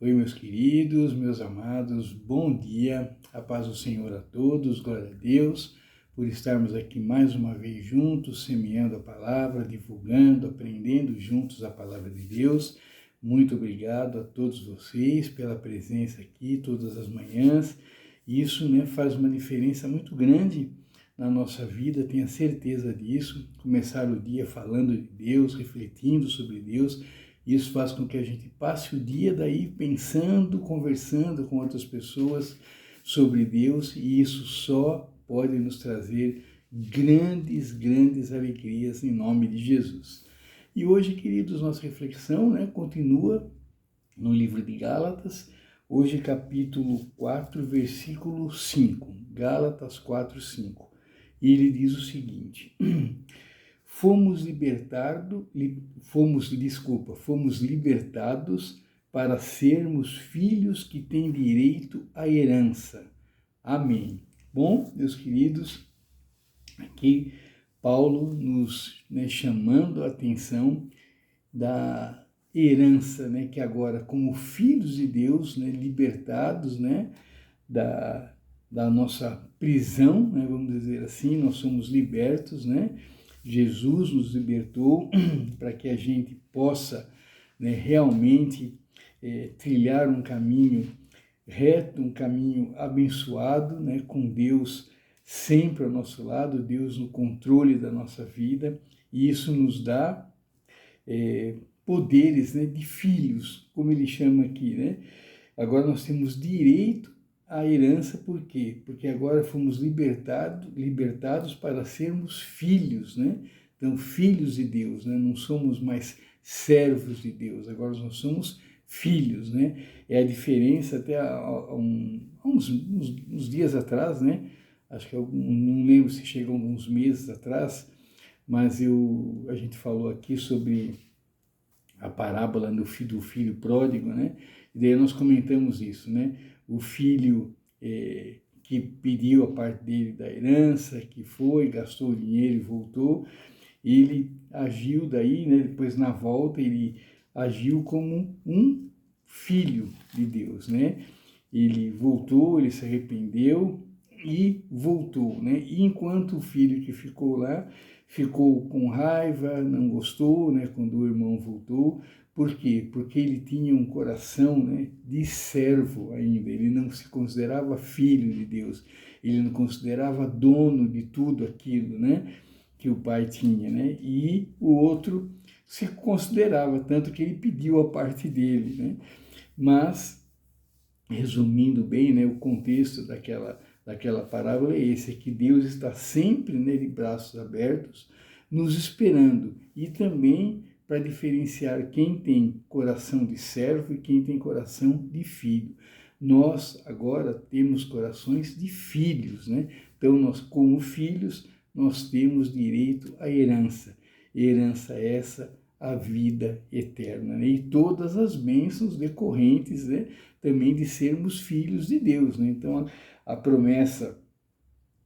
Oi, meus queridos, meus amados, bom dia, a paz do Senhor a todos, glória a Deus, por estarmos aqui mais uma vez juntos, semeando a palavra, divulgando, aprendendo juntos a palavra de Deus. Muito obrigado a todos vocês pela presença aqui todas as manhãs. Isso, faz uma diferença muito grande na nossa vida, tenha certeza disso. Começar o dia falando de Deus, refletindo sobre Deus. Isso faz com que a gente passe o dia daí pensando, conversando com outras pessoas sobre Deus, e isso só pode nos trazer grandes alegrias em nome de Jesus. E hoje, queridos, nossa reflexão continua no livro de Gálatas, hoje capítulo 4, versículo 5, Gálatas 4, 5. E ele diz o seguinte: Fomos libertados para sermos filhos que têm direito à herança. Amém. Bom, meus queridos, aqui Paulo nos chamando a atenção da herança, que agora, como filhos de Deus, libertados da nossa prisão, vamos dizer assim, nós somos libertos, Jesus nos libertou para que a gente possa realmente trilhar um caminho reto, um caminho abençoado, com Deus sempre ao nosso lado, Deus no controle da nossa vida, e isso nos dá poderes de filhos, como ele chama aqui. Agora nós temos direito à herança, por quê? Porque agora fomos libertados para sermos filhos, Então, filhos de Deus, não somos mais servos de Deus, agora nós somos filhos, É a diferença até há uns dias atrás, Acho que não lembro se chegou alguns meses atrás, mas a gente falou aqui sobre a parábola do filho pródigo, E daí nós comentamos isso, O filho que pediu a parte dele da herança, que foi, gastou o dinheiro e voltou, ele agiu daí, depois na volta ele agiu como um filho de Deus, Ele voltou, ele se arrependeu e voltou, E enquanto o filho que ficou lá ficou com raiva, não gostou, quando o irmão voltou. Por quê? Porque ele tinha um coração de servo ainda, ele não se considerava filho de Deus, ele não considerava dono de tudo aquilo, que o pai tinha, E o outro se considerava, tanto que ele pediu a parte dele, Mas, resumindo bem, o contexto daquela parábola é esse, é que Deus está sempre de braços abertos, nos esperando, e também para diferenciar quem tem coração de servo e quem tem coração de filho. Nós agora temos corações de filhos, Então nós, como filhos, nós temos direito à herança. Herança essa, a vida eterna, E todas as bênçãos decorrentes, também de sermos filhos de Deus, Então a promessa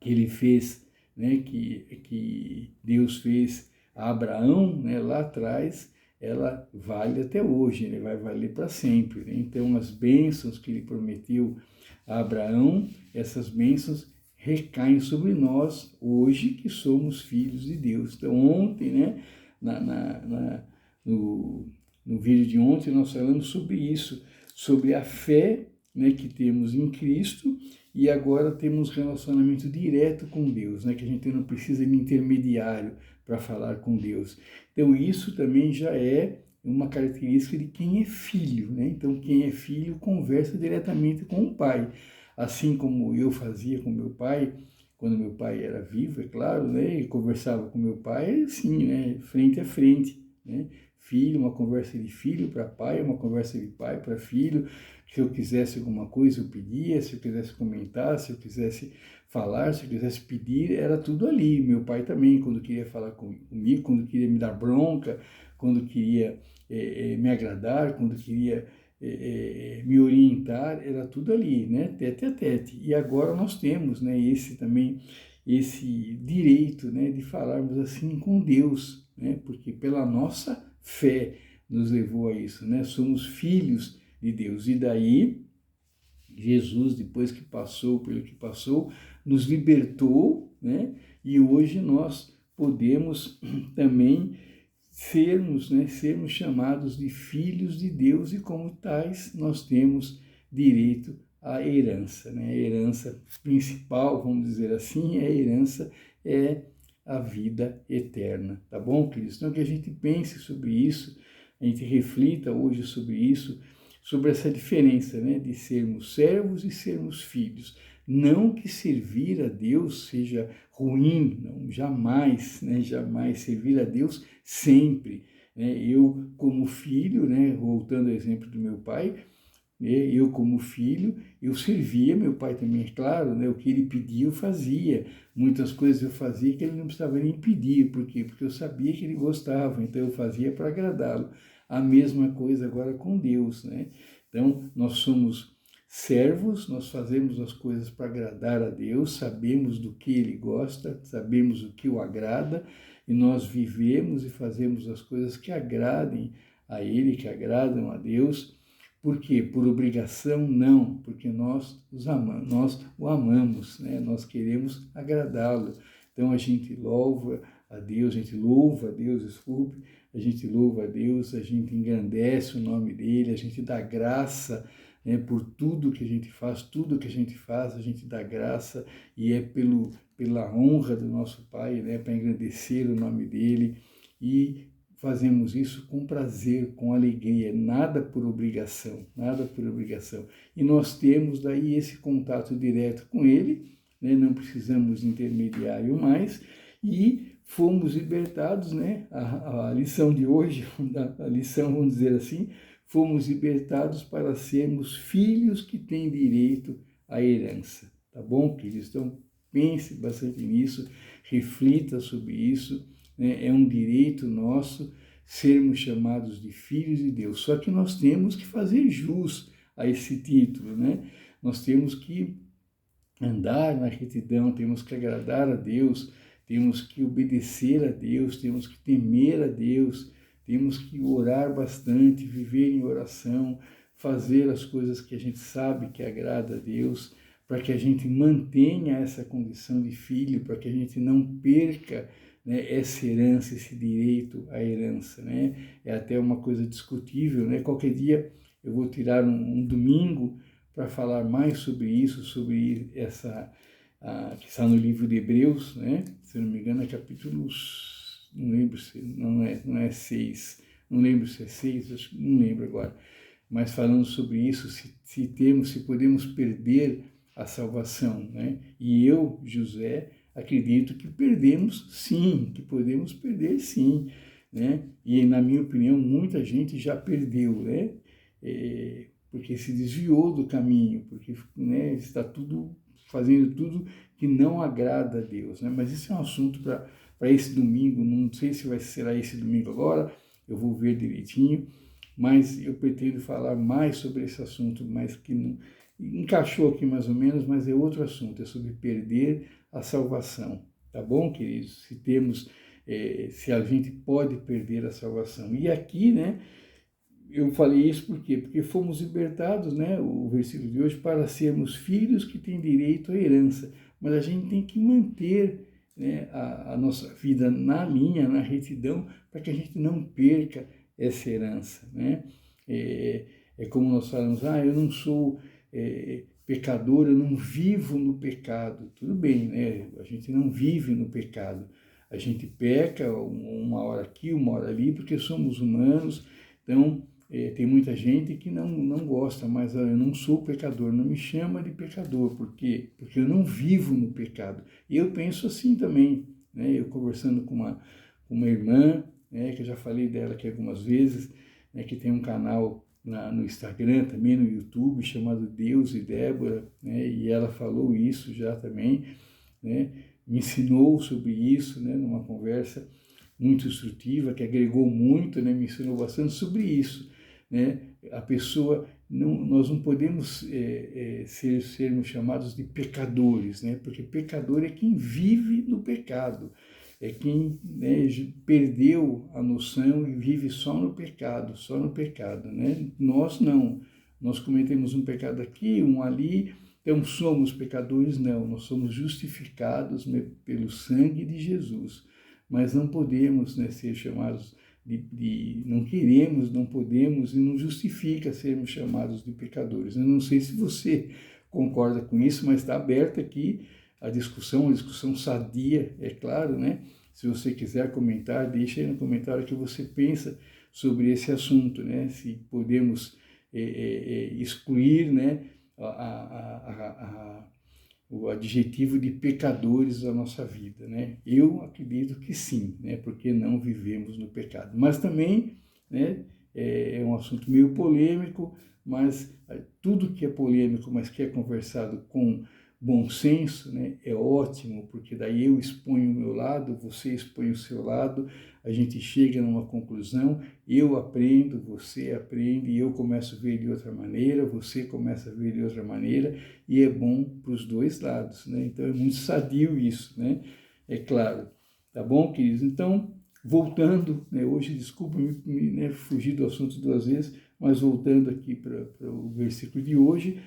que ele fez, que Deus fez a Abraão, lá atrás, ela vale até hoje, vai valer para sempre. Então, as bênçãos que ele prometeu a Abraão, essas bênçãos recaem sobre nós hoje que somos filhos de Deus. Então, ontem, no vídeo de ontem, nós falamos sobre isso, sobre a fé que temos em Cristo, e agora temos relacionamento direto com Deus, que a gente não precisa de intermediário para falar com Deus. Então isso também já é uma característica de quem é filho, Então quem é filho conversa diretamente com o pai, assim como eu fazia com meu pai, quando meu pai era vivo, é claro, e conversava com meu pai assim, frente a frente, Filho, uma conversa de filho para pai, uma conversa de pai para filho. Se eu quisesse alguma coisa, eu pedia, se eu quisesse comentar, se eu quisesse falar, se eu quisesse pedir, era tudo ali. Meu pai também, quando queria falar comigo, quando queria me dar bronca, quando queria me agradar, quando queria me orientar, era tudo ali, tete a tete. E agora nós temos, esse também, esse direito, de falarmos assim com Deus, porque pela nossa fé nos levou a isso, Somos filhos de Deus. E daí, Jesus, depois que passou pelo que passou, nos libertou, né? E hoje nós podemos também sermos, né, sermos chamados de filhos de Deus e como tais nós temos direito à herança, né? A herança principal, vamos dizer assim, a herança é a vida eterna, tá bom, queridos? Então que a gente pense sobre isso, a gente reflita hoje sobre isso, sobre essa diferença, né, de sermos servos e sermos filhos. Não que servir a Deus seja ruim, não, jamais, né, jamais servir a Deus sempre. Né? Eu, como filho, né, voltando ao exemplo do meu pai, né, eu, como filho, eu servia, meu pai também, é claro, né, o que ele pedia eu fazia. Muitas coisas eu fazia que ele não precisava nem pedir. Por quê? Porque eu sabia que ele gostava, então eu fazia para agradá-lo. A mesma coisa agora com Deus, né? Então, nós somos servos, nós fazemos as coisas para agradar a Deus, sabemos do que Ele gosta, sabemos o que o agrada, e nós vivemos e fazemos as coisas que agradem a Ele, que agradam a Deus. Por quê? Por obrigação? Não, porque nós o amamos, né? Nós queremos agradá-lo. Então a gente louva a Deus, desculpe, a gente louva a Deus, a gente engrandece o nome dele, a gente dá graça, né, por tudo que a gente faz, tudo que a gente faz, a gente dá graça, e é pela honra do nosso Pai, né, para engrandecer o nome dele, e fazemos isso com prazer, com alegria, nada por obrigação, nada por obrigação. E nós temos daí esse contato direto com ele, né, não precisamos de intermediário mais, e fomos libertados, né? A lição de hoje, a lição, vamos dizer assim, fomos libertados para sermos filhos que têm direito à herança. Tá bom, queridos? Então, pense bastante nisso, reflita sobre isso, né? É um direito nosso sermos chamados de filhos de Deus. Só que nós temos que fazer jus a esse título, né? Nós temos que andar na retidão, temos que agradar a Deus, temos que obedecer a Deus, temos que temer a Deus, temos que orar bastante, viver em oração, fazer as coisas que a gente sabe que agrada a Deus, para que a gente mantenha essa condição de filho, para que a gente não perca, né, essa herança, esse direito à herança, né? É até uma coisa discutível, né? Qualquer dia eu vou tirar um domingo para falar mais sobre isso, sobre essa que está no livro de Hebreus, né? Se não me engano é capítulo, não lembro se não é 6, não lembro se é 6, acho, não lembro agora, mas falando sobre isso, se podemos perder a salvação, né? E eu, José, acredito que perdemos sim, que podemos perder sim, né? E na minha opinião muita gente já perdeu, né? Porque se desviou do caminho, porque, né, está fazendo tudo que não agrada a Deus, né? Mas isso é um assunto para esse domingo, não sei se será esse domingo agora, eu vou ver direitinho, mas eu pretendo falar mais sobre esse assunto, mas que não encaixou aqui mais ou menos, mas é outro assunto, é sobre perder a salvação, tá bom, queridos? Se a gente pode perder a salvação. E aqui, né, eu falei isso por quê? Porque fomos libertados, né, o versículo de hoje, para sermos filhos que têm direito à herança. Mas a gente tem que manter, né, a nossa vida na linha, na retidão, para que a gente não perca essa herança, né? É como nós falamos, eu não sou pecador, eu não vivo no pecado. Tudo bem, né? A gente não vive no pecado. A gente peca uma hora aqui, uma hora ali, porque somos humanos. Então, tem muita gente que não gosta, mas eu não sou pecador, não me chama de pecador. Por quê? Porque eu não vivo no pecado. E eu penso assim também, né? Eu conversando com uma irmã, né, que eu já falei dela aqui algumas vezes, né, que tem um canal no Instagram, também no YouTube, chamado Deus e Débora, né, e ela falou isso já também, né, me ensinou sobre isso, né, numa conversa muito instrutiva, que agregou muito, né, me ensinou bastante sobre isso, né, a pessoa, nós não podemos sermos chamados de pecadores, né, porque pecador é quem vive no pecado, é quem, né, perdeu a noção e vive só no pecado, né, nós não, nós cometemos um pecado aqui, um ali, então somos pecadores? Não, nós somos justificados, né, pelo sangue de Jesus, mas não podemos, né, ser chamados não queremos, não podemos e não justifica sermos chamados de pecadores. Eu não sei se você concorda com isso, mas está aberta aqui a discussão, uma discussão sadia, é claro, né? Se você quiser comentar, deixa aí no comentário o que você pensa sobre esse assunto, né? Se podemos excluir, né, o adjetivo de pecadores da nossa vida, né? Eu acredito que sim, né? Porque não vivemos no pecado. Mas também, né, é um assunto meio polêmico, mas tudo que é polêmico, mas que é conversado com bom senso, né, é ótimo, porque daí eu exponho o meu lado, você expõe o seu lado, a gente chega numa conclusão, eu aprendo, você aprende, e eu começo a ver de outra maneira, você começa a ver de outra maneira, e é bom para os dois lados, né? Então é muito sadio isso, né? É claro. Tá bom, queridos? Então, voltando, né, hoje, desculpa né, fugir do assunto 2 vezes, mas voltando aqui para o versículo de hoje,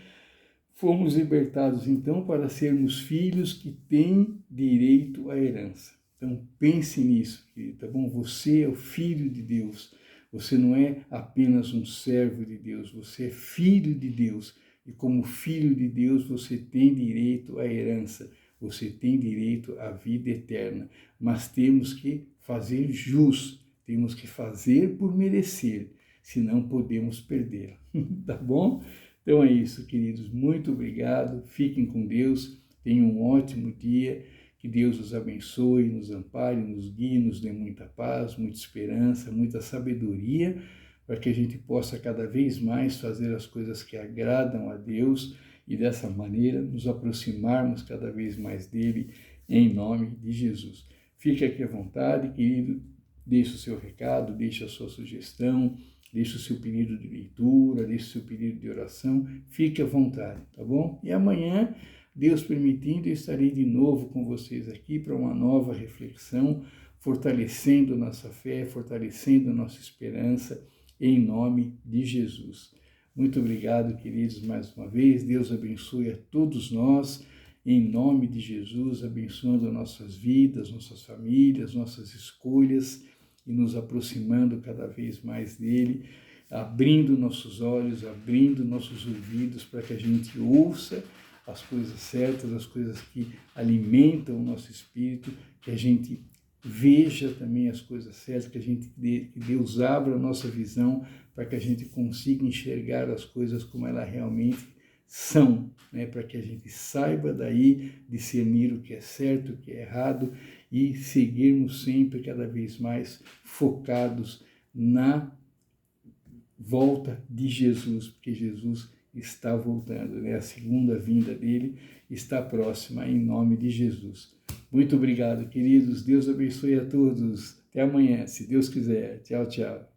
fomos libertados, então, para sermos filhos que têm direito à herança. Então, pense nisso, querido, tá bom? Você é o filho de Deus. Você não é apenas um servo de Deus, você é filho de Deus. E como filho de Deus, você tem direito à herança. Você tem direito à vida eterna. Mas temos que fazer jus, temos que fazer por merecer, senão podemos perdê-la. Tá bom? Então é isso, queridos. Muito obrigado. Fiquem com Deus. Tenham um ótimo dia. Que Deus os abençoe, nos ampare, nos guie, nos dê muita paz, muita esperança, muita sabedoria, para que a gente possa cada vez mais fazer as coisas que agradam a Deus e dessa maneira nos aproximarmos cada vez mais dele, em nome de Jesus. Fique aqui à vontade, querido. Deixe o seu recado, deixe a sua sugestão, deixe o seu pedido de leitura, deixe o seu pedido de oração, fique à vontade, tá bom? E amanhã, Deus permitindo, eu estarei de novo com vocês aqui para uma nova reflexão, fortalecendo nossa fé, fortalecendo nossa esperança, em nome de Jesus. Muito obrigado, queridos, mais uma vez. Deus abençoe a todos nós, em nome de Jesus, abençoando nossas vidas, nossas famílias, nossas escolhas, e nos aproximando cada vez mais dele, abrindo nossos olhos, abrindo nossos ouvidos para que a gente ouça as coisas certas, as coisas que alimentam o nosso espírito, que a gente veja também as coisas certas, que Deus abra a nossa visão para que a gente consiga enxergar as coisas como elas realmente são, né? Para que a gente saiba daí discernir o que é certo, o que é errado e seguirmos sempre cada vez mais focados na volta de Jesus, porque Jesus está voltando, né? A segunda vinda dele está próxima, em nome de Jesus. Muito obrigado, queridos. Deus abençoe a todos. Até amanhã, se Deus quiser. Tchau, tchau.